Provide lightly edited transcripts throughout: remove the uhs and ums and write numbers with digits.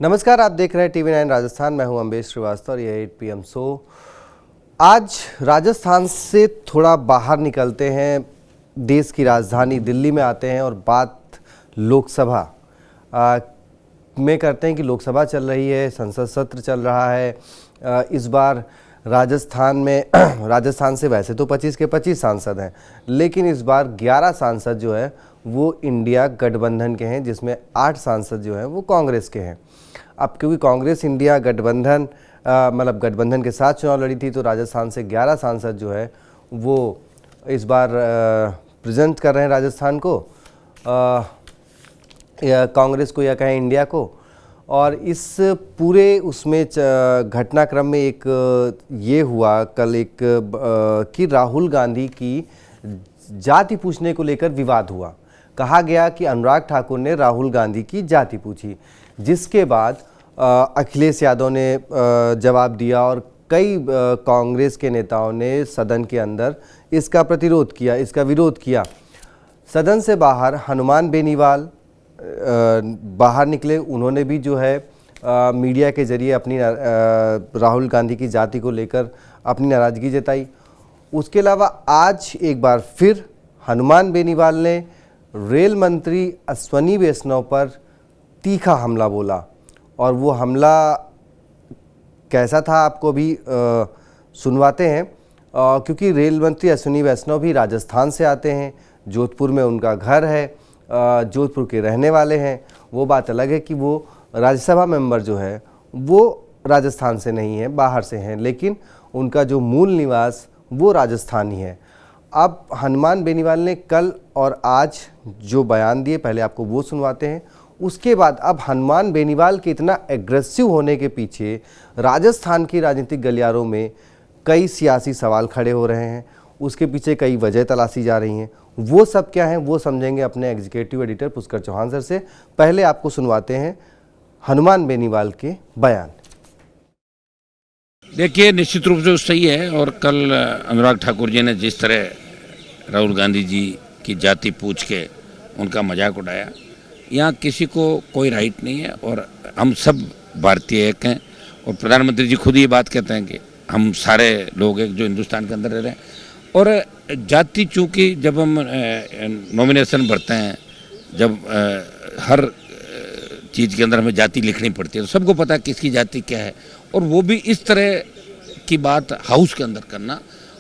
नमस्कार, आप देख रहे हैं TV9 राजस्थान। मैं हूं अम्बेश श्रीवास्तव और ये 8 PM शो। आज राजस्थान से थोड़ा बाहर निकलते हैं, देश की राजधानी दिल्ली में आते हैं और बात लोकसभा में करते हैं कि लोकसभा चल रही है, संसद सत्र चल रहा है। इस बार राजस्थान में राजस्थान से वैसे तो 25 के 25 सांसद हैं, लेकिन इस बार 11 सांसद जो है वो इंडिया गठबंधन के हैं, जिसमें 8 सांसद जो हैं वो कांग्रेस के हैं। अब क्योंकि कांग्रेस इंडिया गठबंधन मतलब गठबंधन के साथ चुनाव लड़ी थी, तो राजस्थान से 11 सांसद जो है वो इस बार प्रेजेंट कर रहे हैं राजस्थान को, या कांग्रेस को या कहें इंडिया को। और इस पूरे उसमें घटनाक्रम में एक ये हुआ कल एक कि राहुल गांधी की जाति पूछने को लेकर विवाद हुआ। कहा गया कि अनुराग ठाकुर ने राहुल गांधी की जाति पूछी, जिसके बाद अखिलेश यादव ने जवाब दिया और कई कांग्रेस के नेताओं ने सदन के अंदर इसका प्रतिरोध किया, इसका विरोध किया। सदन से बाहर हनुमान बेनीवाल बाहर निकले, उन्होंने भी जो है मीडिया के जरिए अपनी राहुल गांधी की जाति को लेकर अपनी नाराज़गी जताई। उसके अलावा आज एक बार फिर हनुमान बेनीवाल ने रेल मंत्री अश्विनी वैष्णव पर तीखा हमला बोला, और वो हमला कैसा था आपको भी सुनवाते हैं, क्योंकि रेल मंत्री अश्विनी वैष्णव भी राजस्थान से आते हैं, जोधपुर में उनका घर है, जोधपुर के रहने वाले हैं। वो बात अलग है कि वो राज्यसभा मेंबर जो है वो राजस्थान से नहीं है, बाहर से हैं, लेकिन उनका जो मूल निवास वो राजस्थान ही है। अब हनुमान बेनीवाल ने कल और आज जो बयान दिए, पहले आपको वो सुनवाते हैं। उसके बाद अब हनुमान बेनीवाल के इतना एग्रेसिव होने के पीछे राजस्थान की राजनीतिक गलियारों में कई सियासी सवाल खड़े हो रहे हैं, उसके पीछे कई वजह तलाशी जा रही हैं। वो सब क्या हैं वो समझेंगे अपने executive editor Pushkar Chauhan sir से। पहले आपको सुनवाते हैं हनुमान बेनीवाल के बयान। देखिए, निश्चित रूप से सही है। और कल अनुराग ठाकुर जी ने जिस तरह राहुल गांधी जी की जाति पूछ के उनका मजाक उड़ाया, यहाँ किसी को कोई राइट नहीं है और हम सब भारतीय एक हैं। और प्रधानमंत्री जी खुद ये बात कहते हैं कि हम सारे लोग एक जो हिंदुस्तान के अंदर रह रहे हैं। और जाति, चूँकि जब हम नॉमिनेशन भरते हैं, जब हर चीज़ के अंदर हमें जाति लिखनी पड़ती है, तो सबको पता है किसकी जाति क्या है। और वो भी इस तरह की बात हाउस के अंदर करना,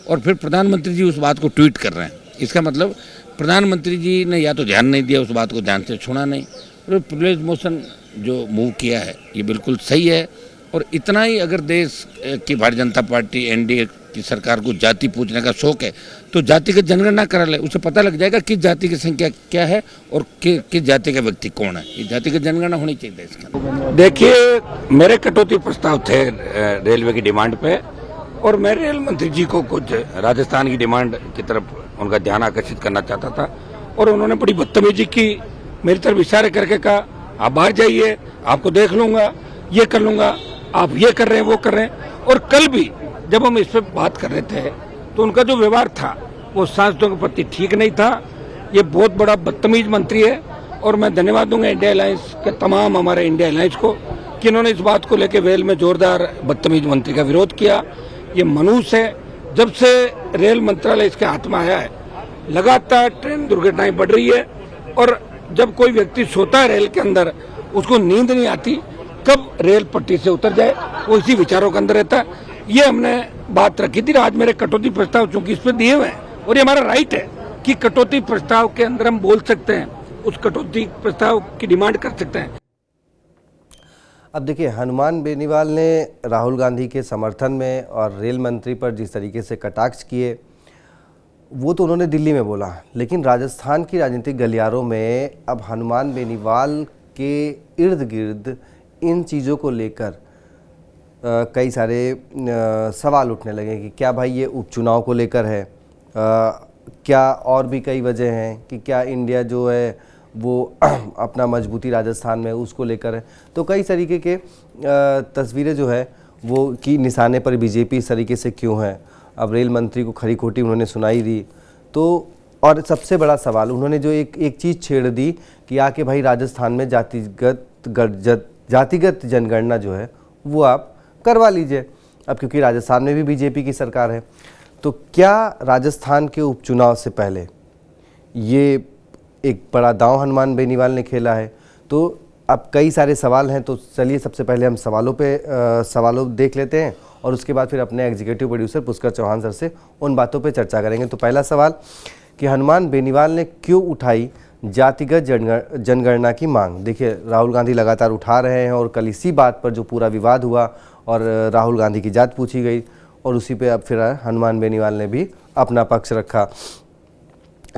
और फिर प्रधानमंत्री जी उस बात को ट्वीट कर रहे हैं, इसका मतलब प्रधानमंत्री जी ने या तो ध्यान नहीं दिया, उस बात को ध्यान से सुना नहीं। और प्रिविलेज मोशन जो मूव किया है ये बिल्कुल सही है। और इतना ही अगर देश की भारतीय जनता पार्टी एनडीए की सरकार को जाति पूछने का शौक है, तो जाति की जनगणना करा ले, उसे पता लग जाएगा किस जाति की संख्या क्या है और किस जाति का व्यक्ति कौन है। ये जाति की जनगणना होनी चाहिए देश के। देखिए, मेरे कटौती प्रस्ताव थे रेलवे की डिमांड पे, और मैं रेल मंत्री जी को कुछ राजस्थान की डिमांड की तरफ उनका ध्यान आकर्षित करना चाहता था, और उन्होंने बड़ी बदतमीजी की, मेरी तरफ इशारे करके कहा आप बाहर जाइए, आपको देख लूंगा, ये कर लूंगा, आप ये कर रहे हैं, वो कर रहे हैं। और कल भी जब हम इस पर बात कर रहे थे तो उनका जो व्यवहार था वो सांसदों के प्रति ठीक नहीं था। ये बहुत बड़ा बदतमीज मंत्री है, और मैं धन्यवाद दूंगा इंडिया अलायंस के तमाम हमारे इंडिया अलायंस को कि इन्होंने इस बात को लेकर वेल में जोरदार बदतमीज मंत्री का विरोध किया। ये मनुष्य है। जब से रेल मंत्रालय इसके हाथ में आया है, लगातार ट्रेन दुर्घटनाएं बढ़ रही है, और जब कोई व्यक्ति सोता है रेल के अंदर, उसको नींद नहीं आती कब रेल पट्टी से उतर जाए, वो इसी विचारों के अंदर रहता है। ये हमने बात रखी थी। आज मेरे कटौती प्रस्ताव चूंकि इस पर दिए हुए हैं, और ये हमारा राइट है कि कटौती प्रस्ताव के अंदर हम बोल सकते हैं, उस कटौती प्रस्ताव की डिमांड कर सकते हैं। अब देखिए, हनुमान बेनीवाल ने राहुल गांधी के समर्थन में और रेल मंत्री पर जिस तरीके से कटाक्ष किए, वो तो उन्होंने दिल्ली में बोला, लेकिन राजस्थान की राजनीतिक गलियारों में अब हनुमान बेनीवाल के इर्द गिर्द इन चीज़ों को लेकर कई सारे सवाल उठने लगे कि क्या भाई ये उपचुनाव को लेकर है, क्या और भी कई वजह हैं कि क्या इंडिया जो है वो अपना मजबूती राजस्थान में उसको लेकर है। तो कई तरीके के तस्वीरें जो है वो कि निशाने पर बीजेपी इस तरीके से क्यों है। अब रेल मंत्री को खरी खोटी उन्होंने सुनाई दी। तो और सबसे बड़ा सवाल उन्होंने जो एक चीज़ छेड़ दी कि आके भाई राजस्थान में जातिगत जनगणना जो है वो आप करवा लीजिए। अब क्योंकि राजस्थान में भी बीजेपी की सरकार है, तो क्या राजस्थान के उपचुनाव से पहले ये एक बड़ा दांव हनुमान बेनीवाल ने खेला है? तो अब कई सारे सवाल हैं, तो चलिए सबसे पहले हम सवालों देख लेते हैं और उसके बाद फिर अपने executive producer Pushkar Chauhan sir से उन बातों पे चर्चा करेंगे। तो पहला सवाल कि हनुमान बेनीवाल ने क्यों उठाई जातिगत जनगणना की मांग? देखिए, राहुल गांधी लगातार उठा रहे हैं और कल इसी बात पर जो पूरा विवाद हुआ और राहुल गांधी की जात पूछी गई और उसी पे अब फिर हनुमान बेनीवाल ने भी अपना पक्ष रखा।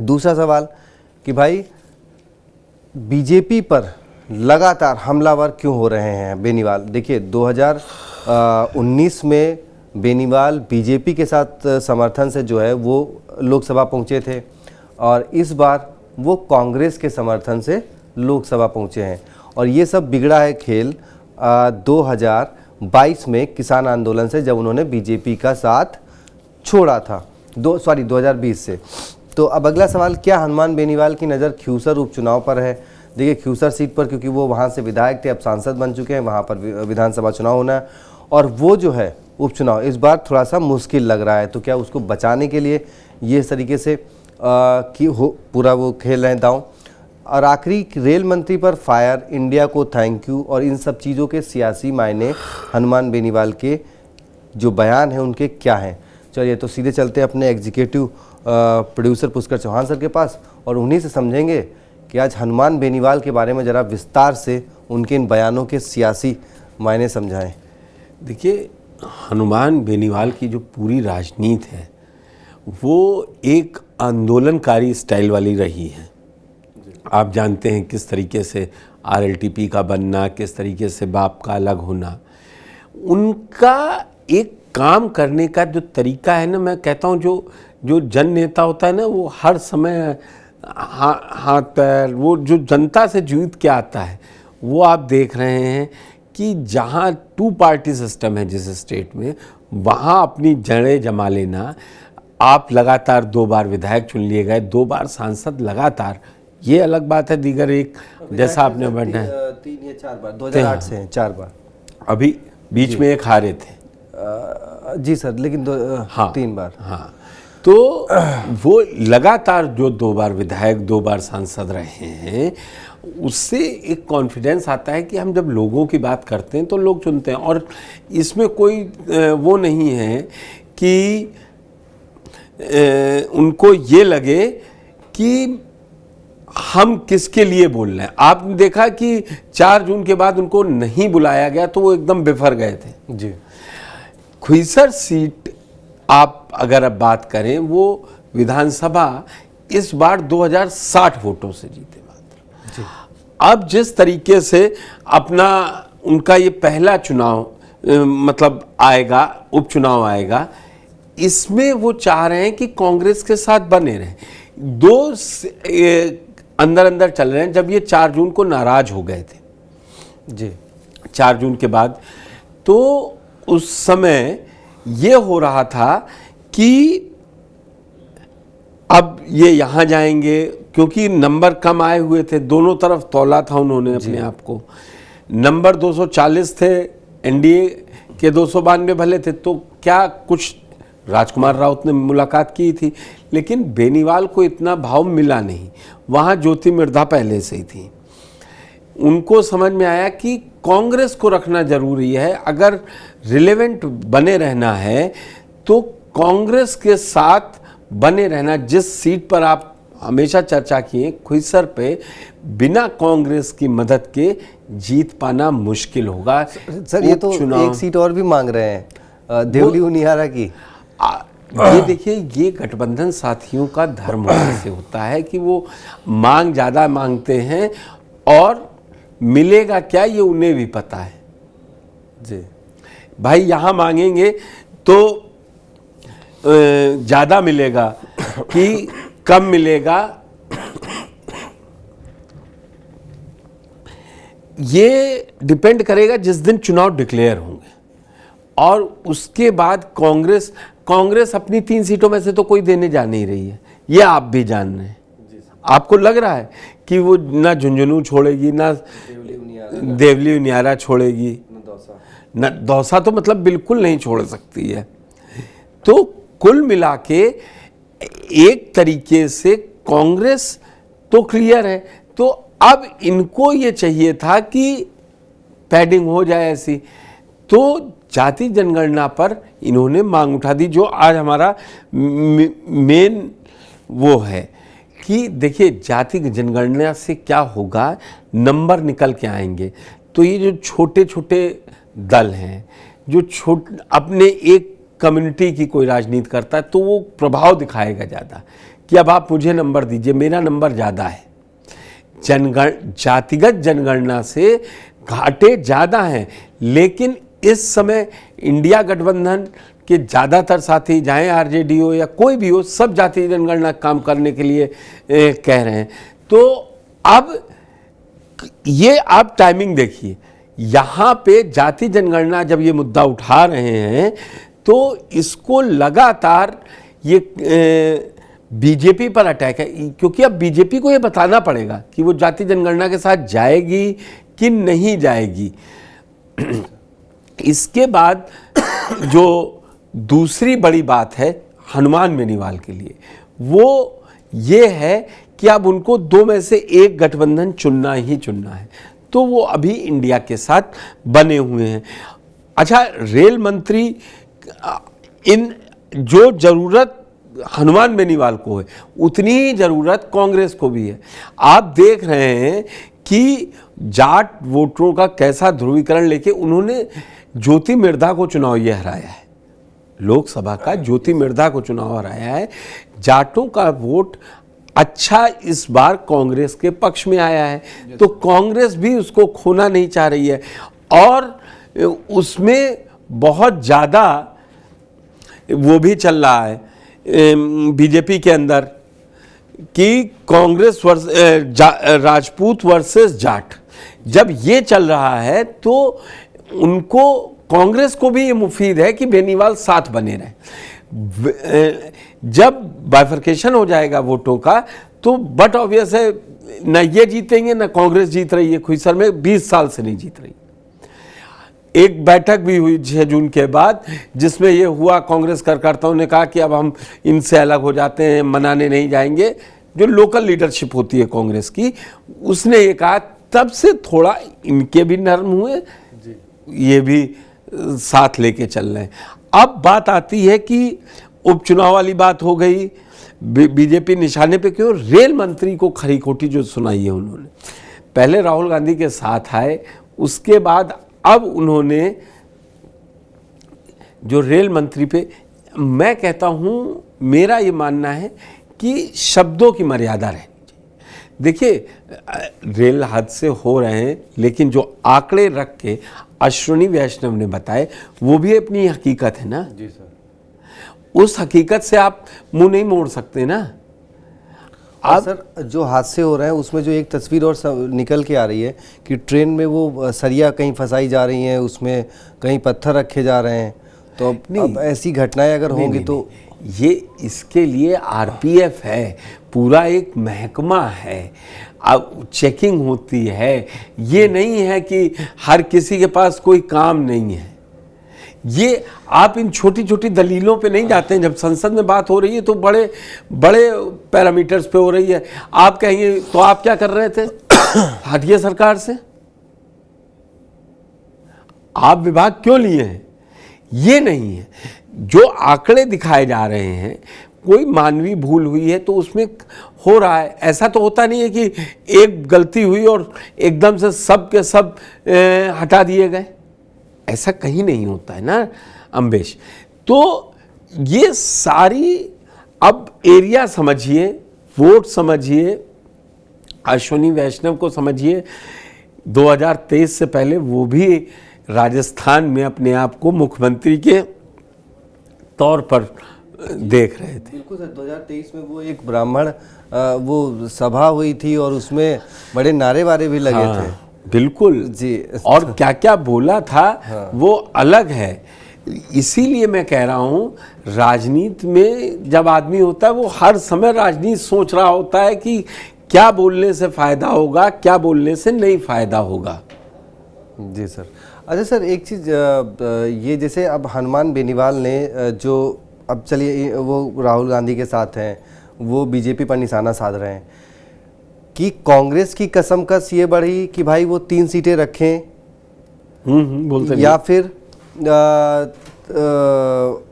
दूसरा सवाल कि भाई बीजेपी पर लगातार हमलावर क्यों हो रहे हैं बेनीवाल? देखिए, 2019 में बेनीवाल बीजेपी के साथ समर्थन से जो है वो लोकसभा पहुंचे थे और इस बार वो कांग्रेस के समर्थन से लोकसभा पहुंचे हैं और ये सब बिगड़ा है खेल 2022 में किसान आंदोलन से, जब उन्होंने बीजेपी का साथ छोड़ा था 2020 से। तो अब अगला सवाल, क्या हनुमान बेनीवाल की नज़र ख्यूसर उपचुनाव पर है? देखिए, ख्यूसर सीट पर क्योंकि वो वहाँ से विधायक थे, अब सांसद बन चुके हैं, वहाँ पर विधानसभा चुनाव होना है और वो जो है उपचुनाव इस बार थोड़ा सा मुश्किल लग रहा है। तो क्या उसको बचाने के लिए ये इस तरीके से पूरा वो खेल रहे हैं दांव? और आखिरी, रेल मंत्री पर फायर, इंडिया को थैंक यू और इन सब चीज़ों के सियासी मायने हनुमान बेनीवाल के जो बयान हैं उनके क्या हैं? चलिए, तो सीधे चलते हैं अपने executive producer Pushkar Chauhan sir के पास और उन्हीं से समझेंगे कि आज हनुमान बेनीवाल के बारे में ज़रा विस्तार से उनके इन बयानों के सियासी मायने समझाएं। देखिए, हनुमान बेनीवाल की जो पूरी राजनीति है वो एक आंदोलनकारी स्टाइल वाली रही है। आप जानते हैं किस तरीके से आरएलटीपी का बनना, किस तरीके से बाप का अलग होना, उनका एक काम करने का जो तरीका है ना, मैं कहता हूँ जो जन नेता होता है ना, वो हर समय हाथ पैर, वो जो जनता से जीत के आता है, वो आप देख रहे हैं कि जहाँ 2 पार्टी सिस्टम है जिस स्टेट में, वहाँ अपनी जड़ें जमा लेना। आप लगातार 2 बार विधायक चुन लिए गए, 2 बार सांसद लगातार, ये अलग बात है। दीगर एक जैसा आपने बढ़ना है 3 या 4 बार, 2008 से हैं 4 बार, अभी बीच में एक हारे थे जी सर, लेकिन 3 बार। हाँ, तो वो लगातार जो 2 बार विधायक 2 बार सांसद रहे हैं, उससे एक कॉन्फिडेंस आता है कि हम जब लोगों की बात करते हैं तो लोग चुनते हैं। और इसमें कोई वो नहीं है कि उनको ये लगे कि हम किसके लिए बोल रहे हैं। आपने देखा कि 4 जून के बाद उनको नहीं बुलाया गया तो वो एकदम बिफर गए थे जी। ख्यूसर सीट आप अगर अब बात करें, वो विधानसभा इस बार 2060 वोटों से जीते मात्र। अब जिस तरीके से अपना उनका ये पहला चुनाव मतलब आएगा, उपचुनाव आएगा, इसमें वो चाह रहे हैं कि कांग्रेस के साथ बने रहें। 2 अंदर चल रहे हैं। जब ये 4 जून को नाराज हो गए थे जी, 4 जून के बाद, तो उस समय ये हो रहा था कि अब ये यहाँ जाएंगे, क्योंकि नंबर कम आए हुए थे, दोनों तरफ तौला था उन्होंने अपने आप को। नंबर 240 थे, एनडीए के 292 भले थे, तो क्या कुछ राजकुमार राउत ने मुलाकात की थी, लेकिन बेनीवाल को इतना भाव मिला नहीं। वहाँ ज्योति मिर्धा पहले से ही थी। उनको समझ में आया कि कांग्रेस को रखना जरूरी है, अगर रिलेवेंट बने रहना है तो कांग्रेस के साथ बने रहना। जिस सीट पर आप हमेशा चर्चा किए, ख्यूसर पे, बिना कांग्रेस की मदद के जीत पाना मुश्किल होगा। सर, ये तो एक सीट और भी मांग रहे हैं, देवली उनियारा की। ये देखिए, ये गठबंधन साथियों का धर्म से होता है कि वो मांग ज़्यादा मांगते हैं और मिलेगा क्या ये उन्हें भी पता है जी। भाई, यहाँ मांगेंगे तो ज़्यादा मिलेगा कि कम मिलेगा, ये डिपेंड करेगा जिस दिन चुनाव डिक्लेयर होंगे। और उसके बाद कांग्रेस अपनी 3 सीटों में से तो कोई देने जा नहीं रही है, ये आप भी जान रहे हैं। आपको लग रहा है कि वो ना झुंझुनू छोड़ेगी, ना देवली उनियारा छोड़ेगी, न दौसा तो मतलब बिल्कुल नहीं छोड़ सकती है। तो कुल मिला के एक तरीके से कांग्रेस तो क्लियर है, तो अब इनको ये चाहिए था कि पैडिंग हो जाए ऐसी, तो जाति जनगणना पर इन्होंने मांग उठा दी, जो आज हमारा मेन वो है कि देखिए जाति जनगणना से क्या होगा, नंबर निकल के आएंगे। तो ये जो छोटे छोटे दल हैं, जो अपने एक कम्युनिटी की कोई राजनीति करता है, तो वो प्रभाव दिखाएगा ज़्यादा कि अब आप मुझे नंबर दीजिए, मेरा नंबर ज़्यादा है। जातिगत जनगणना से घाटे ज़्यादा हैं, लेकिन इस समय इंडिया गठबंधन के ज़्यादातर साथी, चाहे आरजेडी हो या कोई भी हो, सब जाति जनगणना काम करने के लिए कह रहे हैं। तो अब ये आप टाइमिंग देखिए, यहाँ पे जाति जनगणना जब ये मुद्दा उठा रहे हैं तो इसको लगातार ये बीजेपी पर अटैक है, क्योंकि अब बीजेपी को ये बताना पड़ेगा कि वो जाति जनगणना के साथ जाएगी कि नहीं जाएगी। इसके बाद जो दूसरी बड़ी बात है हनुमान बेनीवाल के लिए, वो ये है कि अब उनको दो में से एक गठबंधन चुनना ही चुनना है, तो वो अभी इंडिया के साथ बने हुए हैं। अच्छा, रेल मंत्री, इन जो ज़रूरत हनुमान बेनीवाल को है उतनी ही ज़रूरत कांग्रेस को भी है। आप देख रहे हैं कि जाट वोटरों का कैसा ध्रुवीकरण लेके उन्होंने ज्योति मिर्धा को चुनाव ये हराया है, लोकसभा का ज्योति मिर्धा को चुनाव हराया है। जाटों का वोट अच्छा इस बार कांग्रेस के पक्ष में आया है, तो कांग्रेस भी उसको खोना नहीं चाह रही है। और उसमें बहुत ज़्यादा वो भी चल रहा है बीजेपी के अंदर कि कांग्रेस राजपूत वर्सेस जाट, जब ये चल रहा है तो उनको, कांग्रेस को भी ये मुफीद है कि बेनीवाल साथ बने रहे। जब बाइफर्केशन हो जाएगा वोटों का तो बट ऑब्वियस है, ना ये जीतेंगे ना कांग्रेस जीत रही है खुईसर में, 20 साल से नहीं जीत रही। एक बैठक भी हुई 6 जून के बाद जिसमें ये हुआ, कांग्रेस कार्यकर्ताओं ने कहा कि अब हम इनसे अलग हो जाते हैं, मनाने नहीं जाएंगे। जो लोकल लीडरशिप होती है कांग्रेस की, उसने ये कहा, तब से थोड़ा इनके भी नरम हुए, ये भी साथ लेके चल रहे हैं। अब बात आती है कि उपचुनाव वाली बात हो गई, बीजेपी निशाने पे क्यों, रेल मंत्री को खरी खोटी जो सुनाई है उन्होंने, पहले राहुल गांधी के साथ आए, उसके बाद अब उन्होंने जो रेल मंत्री पे, मैं कहता हूँ, मेरा ये मानना है कि शब्दों की मर्यादा रहनी चाहिए। देखिए, रेल हादसे हो रहे हैं, लेकिन जो आंकड़े रख के अश्विनी वैष्णव ने बताए वो भी अपनी हकीकत है ना जी सर, उस हकीकत से आप मुंह नहीं मोड़ सकते ना। आप सर, जो हादसे हो रहे हैं उसमें जो एक तस्वीर और निकल के आ रही है कि ट्रेन में वो सरिया कहीं फंसाई जा रही हैं, उसमें कहीं पत्थर रखे जा रहे हैं, तो अब ऐसी घटनाएं अगर होंगी तो ये इसके लिए आरपीएफ है, पूरा एक महकमा है, अब चेकिंग होती है। ये नहीं है कि हर किसी के पास कोई काम नहीं है। ये आप इन छोटी छोटी दलीलों पे नहीं जाते हैं। जब संसद में बात हो रही है तो बड़े बड़े पैरामीटर्स पे हो रही है। आप कहेंगे तो आप क्या कर रहे थे, हटिए सरकार से, आप विभाग क्यों लिए हैं, ये नहीं है। जो आंकड़े दिखाए जा रहे हैं, कोई मानवीय भूल हुई है तो उसमें हो रहा है। ऐसा तो होता नहीं है कि एक गलती हुई और एकदम से सब के सब हटा दिए गए, ऐसा कहीं नहीं होता है ना अम्बेश। तो ये सारी, अब एरिया समझिए, वोट समझिए, अश्विनी वैष्णव को समझिए, 2023 से पहले वो भी राजस्थान में अपने आप को मुख्यमंत्री के तौर पर देख रहे थे। बिल्कुल सर, 2023 में वो एक ब्राह्मण वो सभा हुई थी और उसमें बड़े नारे वारे भी लगे थे। बिल्कुल जी, और क्या क्या बोला था वो अलग है। इसीलिए मैं कह रहा हूँ, राजनीति में जब आदमी होता है वो हर समय राजनीति सोच रहा होता है कि क्या बोलने से फायदा होगा, क्या बोलने से नहीं फायदा होगा। जी सर। अच्छा सर, एक चीज़ ये जैसे अब हनुमान बेनीवाल ने जो अब चलिए वो राहुल गांधी के साथ हैं, वो बीजेपी पर निशाना साध रहे हैं कि कांग्रेस की कसमकस ये बढ़ी कि भाई वो 3 सीटें रखें, बोलते या फिर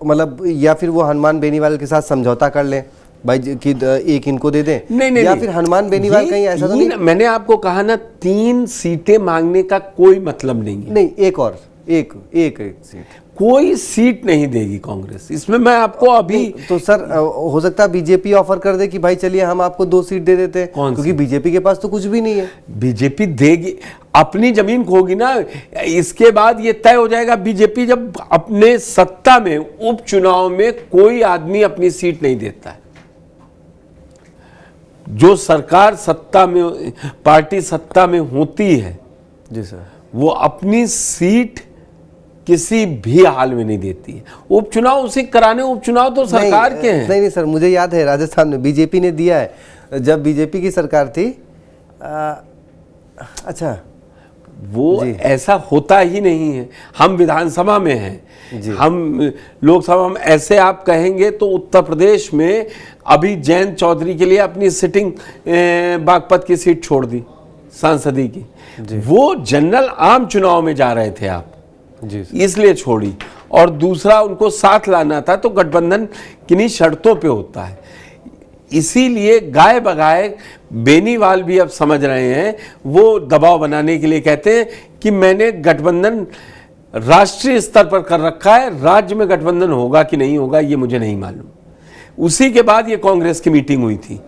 मतलब या फिर वो हनुमान बेनीवाल के साथ समझौता कर लें भाई कि एक इनको दे दें, नहीं, या फिर हनुमान बेनीवाल कहीं ऐसा तो नहीं। मैंने आपको कहा ना 3 सीटें मांगने का कोई मतलब नहीं है। नहीं, एक और एक सीट, कोई सीट नहीं देगी कांग्रेस इसमें, मैं आपको अभी। तो सर हो सकता है बीजेपी ऑफर कर दे कि भाई चलिए हम आपको 2 सीट दे देते हैं, क्योंकि बीजेपी के पास तो कुछ भी नहीं है। बीजेपी देगी, अपनी जमीन खोगी ना, इसके बाद ये तय हो जाएगा। बीजेपी जब अपने सत्ता में उपचुनाव में कोई आदमी अपनी सीट नहीं देता है, जो सरकार सत्ता में, पार्टी सत्ता में होती है जी सर, वो अपनी सीट किसी भी हाल में नहीं देती है। उपचुनाव उसे कराने, उपचुनाव तो सरकार के हैं। नहीं सर, मुझे याद है राजस्थान में बीजेपी ने दिया है जब बीजेपी की सरकार थी। अच्छा, वो ऐसा होता ही नहीं है। हम विधानसभा में हैं, हम लोकसभा में, ऐसे आप कहेंगे तो उत्तर प्रदेश में अभी जयंत चौधरी के लिए अपनी सिटिंग बागपत की सीट छोड़ दी, सांसदी की। वो जनरल आम चुनाव में जा रहे थे आप जी, इसलिए छोड़ी। और दूसरा, उनको साथ लाना था तो गठबंधन किन्हीं शर्तों पे होता है। इसीलिए गाय बगाए बेनीवाल भी अब समझ रहे हैं, वो दबाव बनाने के लिए कहते हैं कि मैंने गठबंधन राष्ट्रीय स्तर पर कर रखा है, राज्य में गठबंधन होगा कि नहीं होगा ये मुझे नहीं मालूम। उसी के बाद ये कांग्रेस की मीटिंग हुई थी।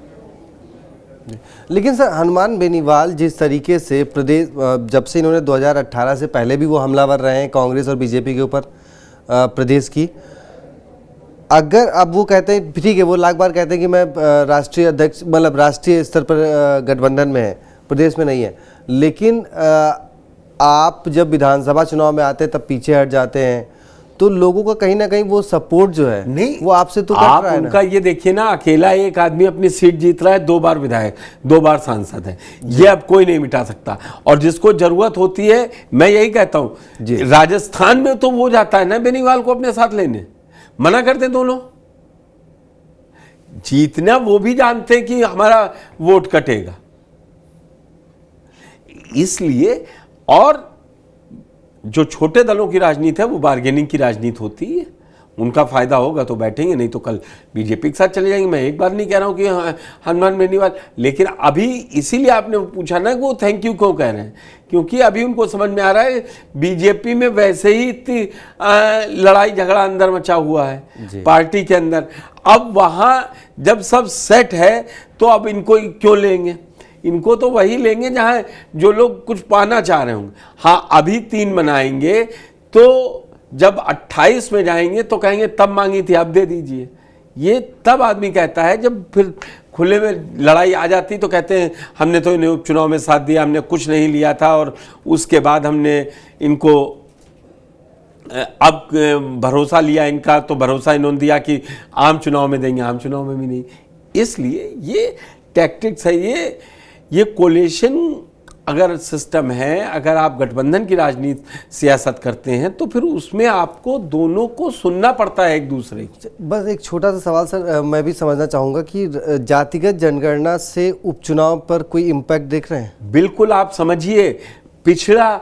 लेकिन सर हनुमान बेनीवाल जिस तरीके से प्रदेश, जब से इन्होंने 2018 से पहले भी वो हमलावर रहे हैं कांग्रेस और बीजेपी के ऊपर प्रदेश की, अगर अब वो कहते हैं, ठीक है वो लाख बार कहते हैं कि मैं राष्ट्रीय अध्यक्ष, मतलब राष्ट्रीय स्तर पर गठबंधन में है, प्रदेश में नहीं है, लेकिन आप जब विधानसभा चुनाव में आते हैं तब पीछे हट जाते हैं, तो लोगों का कहीं ना कहीं वो सपोर्ट जो है नहीं, वो आपसे तो कट आप रहा है उनका ना। ये देखिए ना, अकेला एक आदमी अपनी सीट जीत रहा है, 2 बार विधायक, 2 बार सांसद है, ये अब कोई नहीं मिटा सकता। और जिसको जरूरत होती है, मैं यही कहता हूं, राजस्थान में तो वो जाता है ना बेनीवाल को अपने साथ लेने, मना करते दोनों। जीतना वो भी जानते हैं कि हमारा वोट कटेगा, इसलिए। और जो छोटे दलों की राजनीति है वो बार्गेनिंग की राजनीति होती है, उनका फायदा होगा तो बैठेंगे, नहीं तो कल बीजेपी के साथ चले जाएंगे। मैं एक बार नहीं कह रहा हूं कि हनुमान बेनीवाल, लेकिन अभी इसीलिए आपने पूछा ना कि वो थैंक यू क्यों कह रहे हैं, क्योंकि अभी उनको समझ में आ रहा है बीजेपी में वैसे ही इतनी लड़ाई झगड़ा अंदर मचा हुआ है पार्टी के अंदर। अब वहां जब सब सेट है तो अब इनको क्यों लेंगे, इनको तो वही लेंगे जहां जो लोग कुछ पाना चाह रहे होंगे। हाँ, अभी 3 बनाएंगे तो जब 28 में जाएंगे तो कहेंगे तब मांगी थी अब दे दीजिए। ये तब आदमी कहता है, जब फिर खुले में लड़ाई आ जाती तो कहते हैं हमने तो इन्हें उपचुनाव में साथ दिया, हमने कुछ नहीं लिया था और उसके बाद हमने इनको अब भरोसा लिया, इनका तो भरोसा इन्होंने दिया कि आम चुनाव में देंगे, आम चुनाव में भी नहीं। इसलिए ये टैक्टिक्स है, ये कोलिशन अगर सिस्टम है, अगर आप गठबंधन की राजनीति सियासत करते हैं तो फिर उसमें आपको दोनों को सुनना पड़ता है एक दूसरे की। बस एक छोटा सा सवाल सर, मैं भी समझना चाहूँगा कि जातिगत जनगणना से उपचुनाव पर कोई इम्पैक्ट देख रहे हैं? बिल्कुल, आप समझिए पिछड़ा,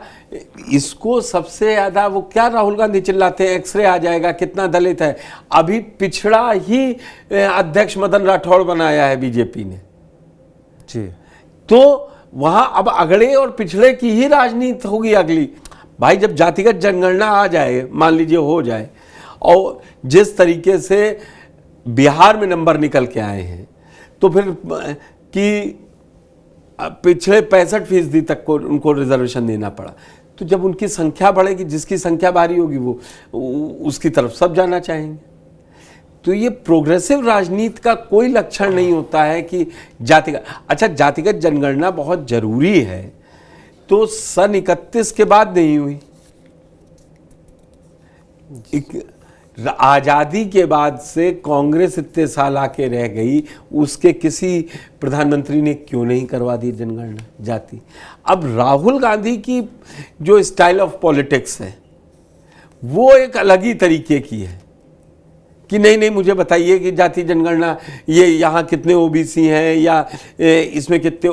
इसको सबसे ज़्यादा वो क्या राहुल गांधी चिल्लाते हैं एक्सरे आ जाएगा, कितना दलित है। अभी पिछड़ा ही अध्यक्ष मदन राठौड़ बनाया है बीजेपी ने जी, तो वहां अब अगड़े और पिछड़े की ही राजनीति होगी अगली। भाई जब जातिगत जनगणना आ जाए, मान लीजिए हो जाए, और जिस तरीके से बिहार में नंबर निकल के आए हैं, तो फिर कि पिछले 65% तक को उनको रिजर्वेशन देना पड़ा, तो जब उनकी संख्या बढ़ेगी, जिसकी संख्या भारी होगी वो उसकी तरफ सब जाना चाहेंगे। तो ये प्रोग्रेसिव राजनीति का कोई लक्षण नहीं होता है कि जातिगत। अच्छा, जातिगत जनगणना बहुत जरूरी है, तो सन 31 के बाद नहीं हुई। आज़ादी के बाद से कांग्रेस इतने साल आके रह गई, उसके किसी प्रधानमंत्री ने क्यों नहीं करवा दी जनगणना जाति। अब राहुल गांधी की जो स्टाइल ऑफ पॉलिटिक्स है वो एक अलग ही तरीके की है कि नहीं नहीं मुझे बताइए कि जाति जनगणना ये यहाँ कितने ओबीसी हैं या इसमें कितने,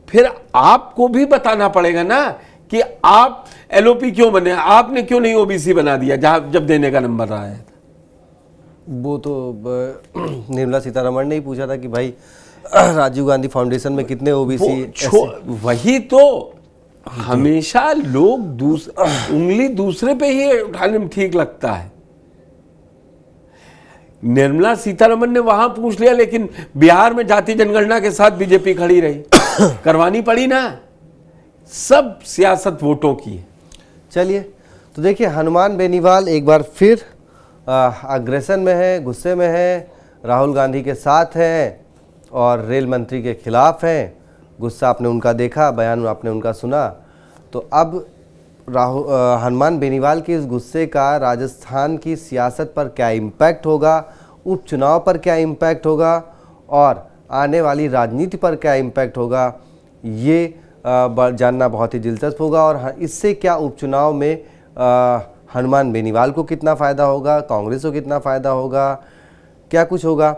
फिर आपको भी बताना पड़ेगा ना कि आप एलओपी क्यों बने, आपने क्यों नहीं ओबीसी बना दिया जब देने का नंबर आया था। वो तो निर्मला सीतारमण ने ही पूछा था कि भाई राजीव गांधी फाउंडेशन में कितने ओबीसी। वही तो हमेशा लोग उंगली दूसरे पे ही उठाने में ठीक लगता है। निर्मला सीतारमण ने वहां पूछ लिया, लेकिन बिहार में जाति जनगणना के साथ बीजेपी खड़ी रही। करवानी पड़ी ना, सब सियासत वोटों की है। चलिए तो देखिए, हनुमान बेनीवाल एक बार फिर अग्रेशन में है, गुस्से में है, राहुल गांधी के साथ है और रेल मंत्री के खिलाफ हैं। गुस्सा आपने उनका देखा, बयान आपने उनका सुना। तो अब हनुमान बेनीवाल के इस गुस्से का राजस्थान की सियासत पर क्या इम्पैक्ट होगा, उपचुनाव पर क्या इम्पैक्ट होगा और आने वाली राजनीति पर क्या इम्पैक्ट होगा, ये जानना बहुत ही दिलचस्प होगा। और इससे क्या उपचुनाव में हनुमान बेनीवाल को कितना फ़ायदा होगा, कांग्रेस को कितना फ़ायदा होगा, क्या कुछ होगा,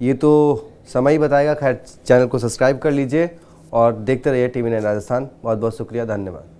ये तो समय ही बताएगा। खैर, चैनल को सब्सक्राइब कर लीजिए और देखते रहिए टीवी 9 राजस्थान। बहुत बहुत शुक्रिया, धन्यवाद।